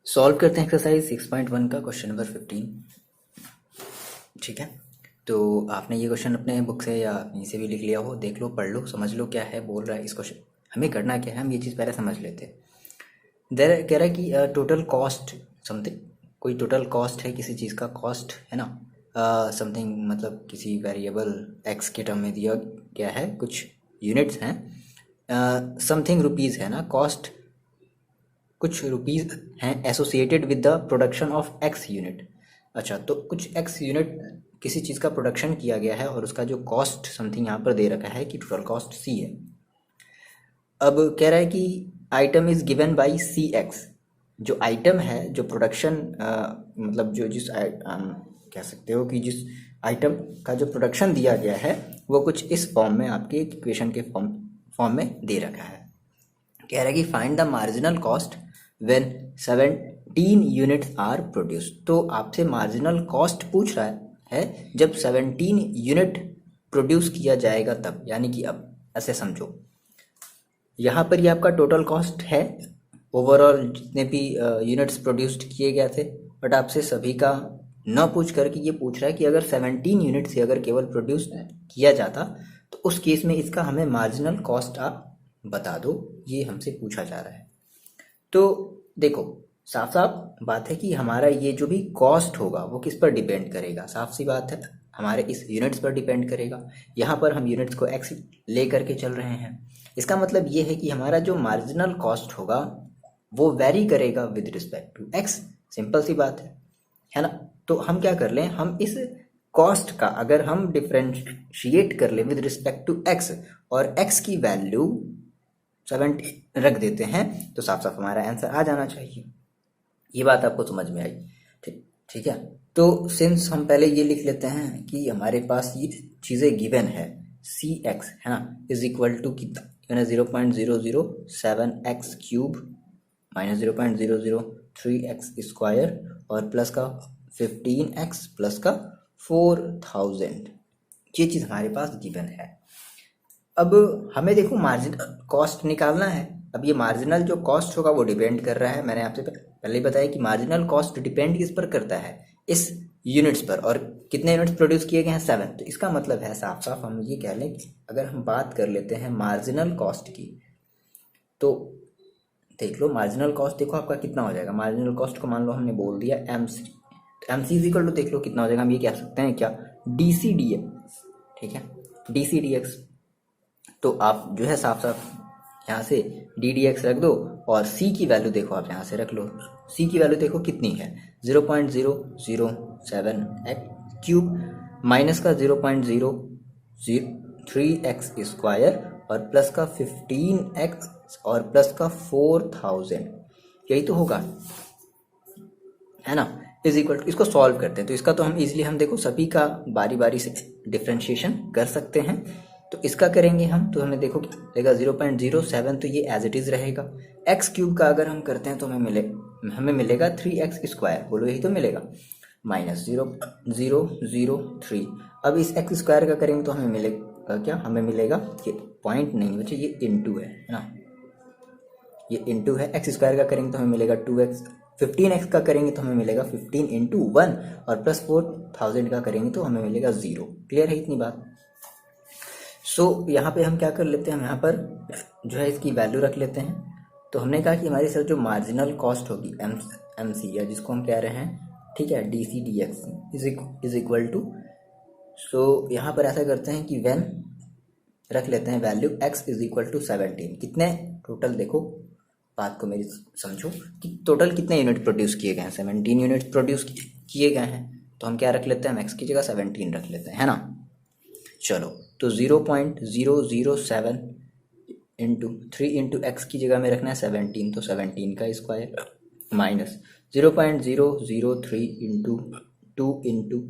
Solve करते हैं exercise 6.1 का क्वेश्चन नंबर 15। ठीक है, तो आपने ये क्वेश्चन अपने बुक से या कहीं से भी लिख लिया हो, देख लो, पढ़ लो, समझ लो क्या है बोल रहा है इस क्वेश्चन। हमें करना क्या है, हम ये चीज़ पहले समझ लेते हैं। देर कह रहा है कि टोटल कॉस्ट समथिंग, कोई टोटल कॉस्ट है किसी चीज़ का, कॉस्ट है ना, समथिंग मतलब किसी वेरिएबल एक्स के टर्म में दिया गया है, कुछ यूनिट्स हैं, समथिंग रुपीज़ है ना, कॉस्ट कुछ रुपीज़ हैं associated with the production of x unit. अच्छा, तो कुछ एक्स यूनिट किसी चीज़ का प्रोडक्शन किया गया है और उसका जो कॉस्ट समथिंग यहाँ पर दे रखा है कि टोटल कॉस्ट सी है। अब कह रहा है कि item is given by C X. जो आइटम है, जो प्रोडक्शन मतलब जो कह सकते हो कि जिस आइटम का जो प्रोडक्शन दिया गया है वो कुछ इस फॉर्म में आपके इक्वेशन के फॉर्म में दे रखा है। कह रहा है कि find the marginal cost when 17 units are produced. तो आपसे मार्जिनल कॉस्ट पूछ रहा है जब 17 यूनिट प्रोड्यूस किया जाएगा तब, यानी कि अब ऐसे समझो, यहाँ पर ये आपका टोटल कॉस्ट है, ओवरऑल जितने भी यूनिट्स प्रोड्यूस्ड किए गए थे, बट आपसे सभी का न पूछ करके ये पूछ रहा है कि अगर 17 यूनिट से अगर केवल प्रोड्यूस किया जाता तो उस केस में इसका हमें मार्जिनल कॉस्ट आप बता दो, ये हमसे पूछा जा रहा है। तो देखो, साफ साफ बात है कि हमारा ये जो भी कॉस्ट होगा वो किस पर डिपेंड करेगा, साफ सी बात है, हमारे इस यूनिट्स पर डिपेंड करेगा। यहाँ पर हम यूनिट्स को एक्स ले करके चल रहे हैं, इसका मतलब ये है कि हमारा जो मार्जिनल कॉस्ट होगा वो वेरी करेगा with respect to x. Simple सी बात है ना। तो हम क्या कर लें, हम इस कॉस्ट का अगर हम डिफ्रेंशिएट कर लें विद रिस्पेक्ट टू एक्स और एक्स की वैल्यू 70 रख देते हैं तो साफ साफ हमारा आंसर आ जाना चाहिए। ये बात आपको समझ में आई? ठीक है। तो सिंस हम पहले ये लिख लेते हैं कि हमारे पास ये चीज़ें गिवन है, सी एक्स है ना इज इक्वल टू कितना, 0.007x³ माइनस 0.003x² और प्लस का 15x प्लस का 4000, ये चीज़ हमारे पास गिवन है। अब हमें देखो मार्जिनल कॉस्ट निकालना है। अब ये मार्जिनल जो कॉस्ट होगा वो डिपेंड कर रहा है, मैंने आपसे पहले ही बताया कि मार्जिनल कॉस्ट डिपेंड किस पर करता है, इस यूनिट्स पर, और कितने यूनिट्स प्रोड्यूस किए गए हैं 7। तो इसका मतलब है साफ साफ हम ये कह लें कि अगर हम बात कर लेते हैं मार्जिनल कॉस्ट की, तो देख लो मार्जिनल कॉस्ट देखो आपका कितना हो जाएगा। मार्जिनल कॉस्ट को मान लो हमने बोल दिया एम सी, तो M C is equal to देख लो कितना हो जाएगा, हम ये कह सकते हैं क्या, डी सी डी एक्स। ठीक है, डी सी डी एक्स। तो आप जो है साफ साफ यहाँ से डी डी एक्स रख दो और सी की वैल्यू देखो आप यहाँ से रख लो। सी की वैल्यू देखो कितनी है, 0.007x³ माइनस का 0.003x² और प्लस का 15x और प्लस का 4000, यही तो होगा, है ना, इज इक्वल टू। इसको सॉल्व करते हैं तो इसका तो हम इजीली, हम देखो सभी का बारी बारी से डिफ्रेंशिएशन कर सकते हैं। तो इसका करेंगे हम, तो हमें देखो लगेगा 0.07, तो ये एज इट इज़ रहेगा। x³ का अगर हम करते हैं तो हमें मिलेगा 3x², बोलो यही तो मिलेगा, माइनस 0.003। अब इस x² का करेंगे तो हमें मिलेगा क्या, हमें मिलेगा ये पॉइंट नहीं बच्चे, ये इंटू है ना, ये इंटू है। x² का करेंगे तो हमें मिलेगा 2x, 15x का करेंगे तो हमें मिलेगा 15 इंटू 1 और प्लस 4000 का करेंगे तो हमें मिलेगा 0। क्लियर है इतनी बात? सो यहाँ पे हम क्या कर लेते हैं, हम यहाँ पर जो है इसकी वैल्यू रख लेते हैं। तो हमने कहा कि हमारी सर जो मार्जिनल कॉस्ट होगी एम सी, या जिसको हम कह रहे हैं, ठीक है, D C D X is equal to, so यहाँ पर ऐसा करते हैं कि व्हेन रख लेते हैं value x is equal to 17, कितने टोटल, देखो बात को मेरी समझो कि टोटल कितने यूनिट प्रोड्यूस किए गए हैं, 17 यूनिट प्रोड्यूस किए गए हैं। तो हम क्या रख लेते हैं, हम x की जगह 17 रख लेते हैं, है ना। चलो, तो 0.007 इंटू 3 इंटू एक्स की जगह में रखना है 17, तो 17 का स्क्वायर माइनस 0.003 इंटू 2 इंटू,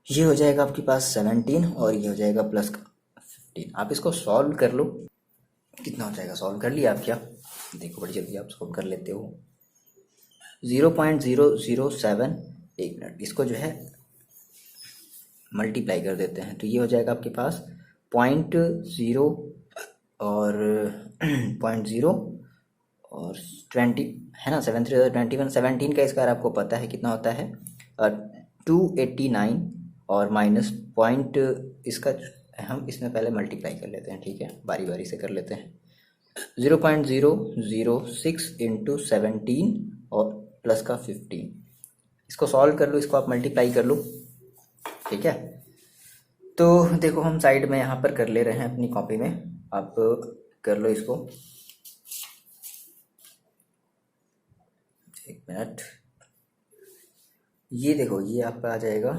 ये हो जाएगा आपके पास 17 और ये हो जाएगा प्लस का 15। आप इसको सॉल्व कर लो, कितना हो जाएगा, सॉल्व कर लिया आप क्या, देखो बड़ी जल्दी आप सॉल्व कर लेते हो। 0.007, एक मिनट, इसको जो है मल्टीप्लाई कर देते हैं तो ये हो जाएगा आपके पास 0.0 और 0.0 और 20 है ना, 7 3 21, 17 का स्क्वायर आपको पता है कितना होता है 289 और माइनस पॉइंट इसका हम इसमें पहले मल्टीप्लाई कर लेते हैं, ठीक है, बारी बारी से कर लेते हैं। 0.006 इंटू 17 और प्लस का 15, इसको सॉल्व कर लो, इसको आप मल्टीप्लाई कर लो, ठीक है। तो देखो हम साइड में यहाँ पर कर ले रहे हैं अपनी कॉपी में, आप कर लो इसको, एक मिनट। ये देखो ये आपका आ जाएगा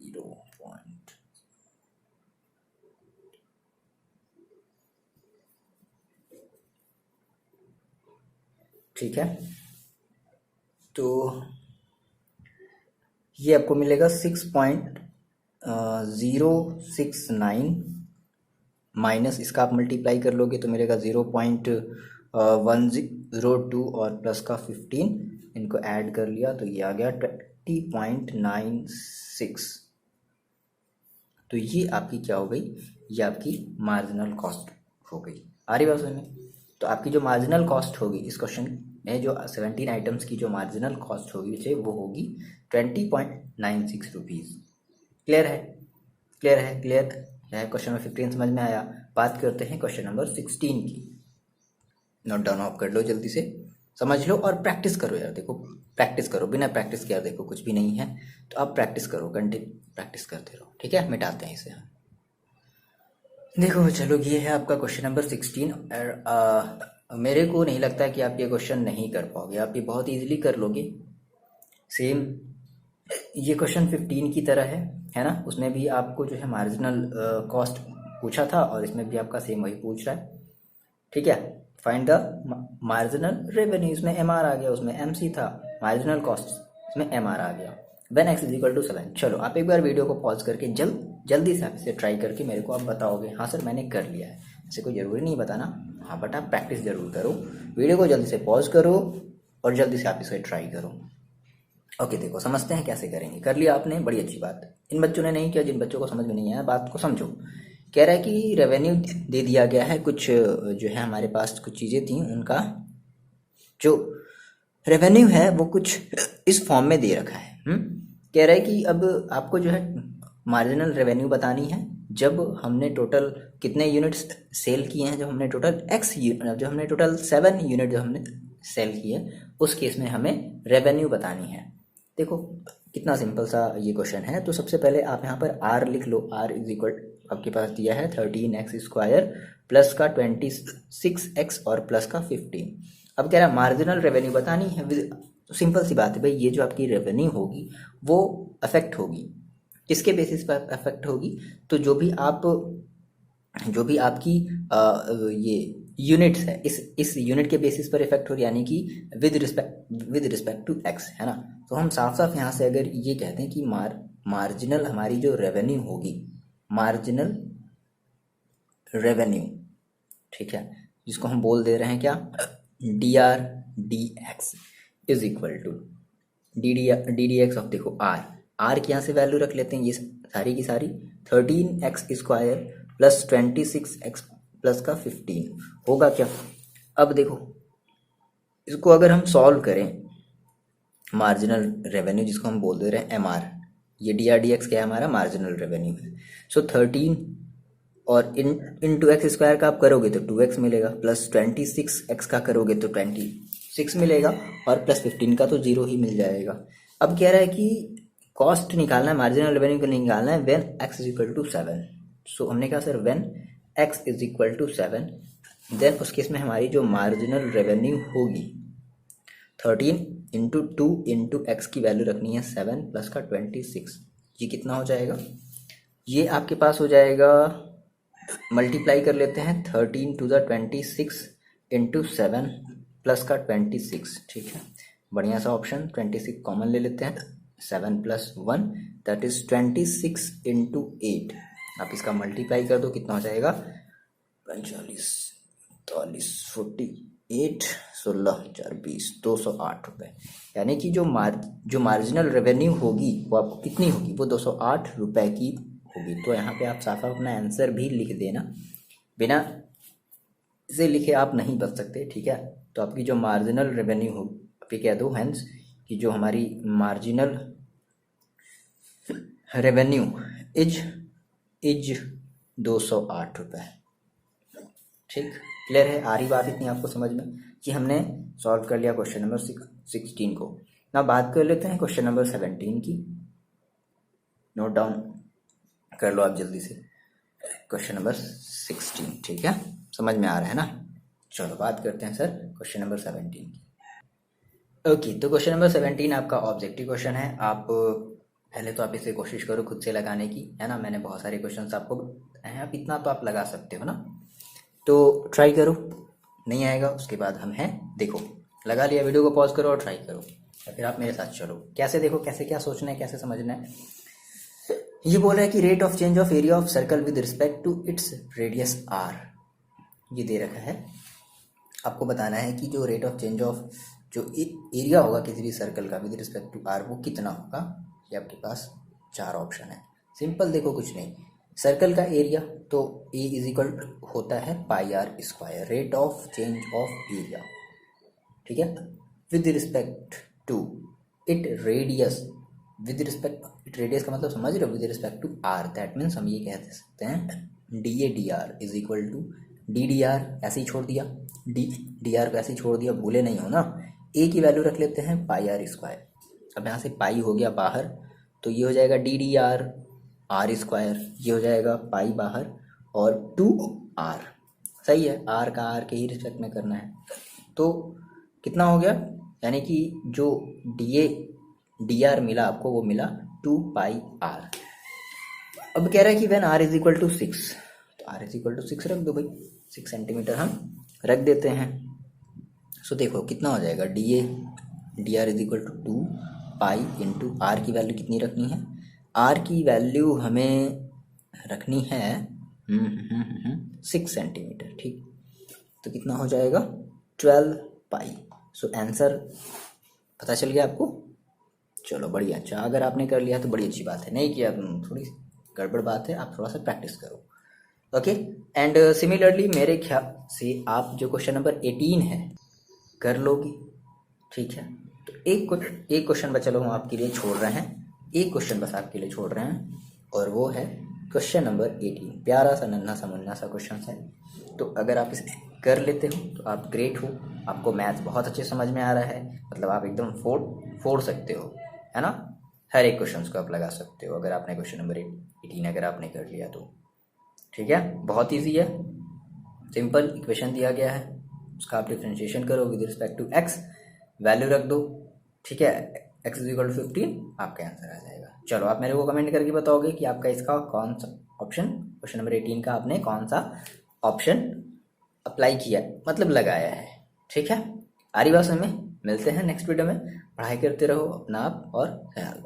0. ठीक है, तो ये आपको मिलेगा 6.069 माइनस इसका आप मल्टीप्लाई कर लोगे तो मिलेगा 0.102 और प्लस का 15, इनको ऐड कर लिया तो ये आ गया 20.96। तो ये आपकी क्या हो गई, ये आपकी मार्जिनल कॉस्ट हो गई। आ रही बात समझ में? तो आपकी जो मार्जिनल कॉस्ट होगी इस क्वेश्चन में, जो 17 आइटम्स की जो मार्जिनल कॉस्ट होगी वो होगी 20.96 रुपीज़। क्लियर है? क्लियर है? क्लियर है? क्वेश्चन नंबर 15 समझ में आया। बात करते हैं क्वेश्चन नंबर 16 की। नोट डाउन ऑफ कर लो, जल्दी से समझ लो और प्रैक्टिस करो यार। देखो प्रैक्टिस करो, बिना प्रैक्टिस किया देखो कुछ भी नहीं है, तो आप प्रैक्टिस करो, कंटिन्यू प्रैक्टिस करते रहो, ठीक है। मिटाते हैं इसे हम। देखो चलो ये है आपका क्वेश्चन नंबर 16 और मेरे को नहीं लगता कि आप ये क्वेश्चन नहीं कर पाओगे, आप ये बहुत इजीली कर लोगे। सेम ये क्वेश्चन 15 की तरह है ना, उसमें भी आपको जो है मार्जिनल कॉस्ट पूछा था और इसमें भी आपका सेम वही पूछ रहा है, ठीक है। फाइंड द मार्जिनल रेवेन्यू, इसमें एमआर आ गया, उसमें एमसी था, मार्जिनल कॉस्ट इसमें एमआर आ गया। When x = 7। चलो आप एक बार वीडियो को पॉज करके जल्दी से आप इसे ट्राई करके मेरे को आप बताओगे हाँ सर मैंने कर लिया है। ऐसे कोई ज़रूरी नहीं बताना, हाँ बट आप प्रैक्टिस ज़रूर करो। वीडियो को जल्दी से पॉज करो और जल्दी से आप इसे ट्राई करो। ओके देखो समझते हैं कैसे करेंगे। कर लिया आपने, बड़ी अच्छी बात। इन बच्चों ने नहीं किया, जिन बच्चों को समझ में नहीं आया बात को समझो। कह रहा है कि रेवेन्यू दे दिया गया है, कुछ जो है हमारे पास कुछ चीज़ें थी, उनका जो रेवेन्यू है वो कुछ इस फॉर्म में दे रखा है। कह रहा है कि अब आपको जो है मार्जिनल रेवेन्यू बतानी है जब हमने टोटल कितने यूनिट्स सेल किए हैं, जब हमने टोटल जब हमने टोटल 7 यूनिट जो हमने सेल किए, उस केस में हमें रेवेन्यू बतानी है। देखो कितना सिंपल सा ये क्वेश्चन है। तो सबसे पहले आप यहाँ पर आर लिख लो। आर = आपके पास दिया है 13x² प्लस का 26x और प्लस का 15। अब कह रहा है मार्जिनल रेवेन्यू बतानी है। तो सिंपल सी बात है भाई, ये जो आपकी रेवेन्यू होगी वो अफेक्ट होगी किसके बेसिस पर अफेक्ट होगी, तो जो भी आपकी ये यूनिट्स है इस यूनिट के बेसिस पर इफेक्ट हो रही, यानी कि विद रिस्पेक्ट टू एक्स, है ना। तो हम साफ साफ यहाँ से अगर ये कहते हैं कि मार्जिनल हमारी जो रेवेन्यू होगी, मार्जिनल रेवेन्यू, ठीक है, जिसको हम बोल दे रहे हैं क्या, DRDX = DDX ऑफ, देखो आर की यहाँ से वैल्यू रख लेते हैं, ये सारी की सारी 13x² प्लस 26x प्लस का 15 होगा क्या। अब देखो इसको अगर हम सॉल्व करें, मार्जिनल रेवेन्यू जिसको हम बोल दे रहे हैं MR, ये DRDX क्या है, हमारा मार्जिनल रेवेन्यू है। सो 13 और इंटू x² का आप करोगे तो 2x मिलेगा, प्लस 26x का करोगे तो 26 मिलेगा, और प्लस 15 का तो 0 ही मिल जाएगा। अब कह रहा है कि कॉस्ट निकालना है, मार्जिनल रेवेन्यू को निकालना है व्हेन x = 7। सो हमने कहा सर व्हेन x = 7, देन उस केस में हमारी जो मार्जिनल रेवेन्यू होगी 13 इंटू 2 इंटू एक्स की वैल्यू रखनी है 7 प्लस का 26, ये कितना हो जाएगा, ये आपके पास हो जाएगा, मल्टीप्लाई कर लेते हैं 13 to the 26 इंटू 7 प्लस का 26, ठीक है, बढ़िया सा ऑप्शन। 26 कॉमन ले लेते हैं, 7 + 1 दैट इज 26 इंटू 8, आप इसका मल्टीप्लाई कर दो, कितना हो जाएगा 45 43 48 16 4 20 208 रुपये। यानी कि जो मार्जिनल रेवेन्यू होगी वो आपको कितनी होगी, वो 208 रुपये की होगी। तो यहाँ पे आप साफ अपना आंसर भी लिख देना बिना इसे लिखे आप नहीं बच सकते, ठीक है। तो आपकी जो मार्जिनल रेवेन्यू हो, अभी कह दो हैंस कि जो हमारी मार्जिनल रेवेन्यू इज 208 रुपये। ठीक, क्लियर है? आ रही बात इतनी आपको समझ में कि हमने सॉल्व कर लिया क्वेश्चन नंबर 16 को। ना बात कर लेते हैं क्वेश्चन नंबर 17 की। नोट डाउन कर लो आप जल्दी से, क्वेश्चन नंबर 16, ठीक है, समझ में आ रहा है ना। चलो बात करते हैं सर क्वेश्चन नंबर 17 की। ओके, तो क्वेश्चन नंबर 17 आपका ऑब्जेक्टिव क्वेश्चन है। आप पहले तो आप इसे कोशिश करो खुद से लगाने की, है ना। मैंने बहुत सारे क्वेश्चन आपको बताए हैं, आप इतना तो आप लगा सकते हो ना, तो ट्राई करो। नहीं आएगा उसके बाद हम हैं, देखो लगा लिया, वीडियो को पॉज करो और ट्राई करो, या फिर आप मेरे साथ चलो। कैसे देखो, कैसे क्या सोचना है, कैसे समझना है। ये बोल रहा है कि rate of change of area of circle with respect to its radius R, ये दे रखा है। आपको बताना है कि जो रेट ऑफ चेंज ऑफ जो एरिया होगा किसी भी सर्कल का विद रिस्पेक्ट टू आर वो कितना होगा। ये आपके पास 4 ऑप्शन है। सिंपल, देखो कुछ नहीं, सर्कल का एरिया तो ए इज इक्वल होता है pi r square, rate of change of area, ठीक है, with respect to it radius, with respect it radius का मतलब समझ रहे हो, with respect to r. That means हम ये कह सकते हैं D A D R is equal to D D R, ऐसे ही छोड़ दिया, डी आर को ऐसे ही छोड़ दिया, भूले नहीं हो ना। ए की वैल्यू रख लेते हैं पाई आर स्क्वायर। अब यहाँ से पाई हो गया बाहर, तो ये हो जाएगा D D R R square, ये हो जाएगा पाई बाहर और 2 आर, सही है। आर का आर के ही रिस्पेक्ट में करना है, तो कितना हो गया, यानी कि जो डी आर मिला आपको वो मिला 2 पाई आर। अब कह रहा है कि when R is equal to 6, तो आर इज इक्वल टू 6 रख दो भाई, 6 सेंटीमीटर हम रख देते हैं। सो देखो कितना हो जाएगा, D R is equal to 2 pi into R की वैल्यू कितनी रखनी है, आर की वैल्यू हमें रखनी है 6 सेंटीमीटर, ठीक। तो कितना हो जाएगा 12 पाई। सो आंसर पता चल गया आपको। चलो बढ़िया, अच्छा अगर आपने कर लिया तो बड़ी अच्छी बात है, नहीं किया थोड़ी गड़बड़ बात है, आप थोड़ा सा प्रैक्टिस करो। ओके, एंड सिमिलरली मेरे ख्याल से आप जो क्वेश्चन नंबर 18 है कर लोगी, ठीक है। तो एक क्वेश्चन बचा लो हम आपके लिए छोड़ रहे हैं, एक क्वेश्चन बस आपके लिए छोड़ रहे हैं, और वो है क्वेश्चन नंबर 18। प्यारा सा नन्हा सा मुन्ना सा क्वेश्चन है, तो अगर आप इसे कर लेते हो तो आप ग्रेट हो, आपको मैथ्स बहुत अच्छे समझ में आ रहा है, मतलब आप एकदम फोड़ सकते हो, है ना। हर एक क्वेश्चन को आप लगा सकते हो अगर आपने क्वेश्चन नंबर 18 अगर आपने कर लिया तो, ठीक है। बहुत ईजी है, सिंपल इक्वेशन दिया गया है, उसका आप डिफ्रेंशिएशन करो with respect to X, value रख दो, ठीक है, एक्स इज इक्वल टू 15, आपका आंसर आ जाएगा। चलो आप मेरे को कमेंट करके बताओगे कि आपका इसका कौन सा ऑप्शन, क्वेश्चन नंबर 18 का आपने कौन सा ऑप्शन अप्लाई किया, मतलब लगाया है, ठीक है। आ रही बात समझ में, मिलते हैं नेक्स्ट वीडियो में। पढ़ाई करते रहो, अपना आप और ख्याल।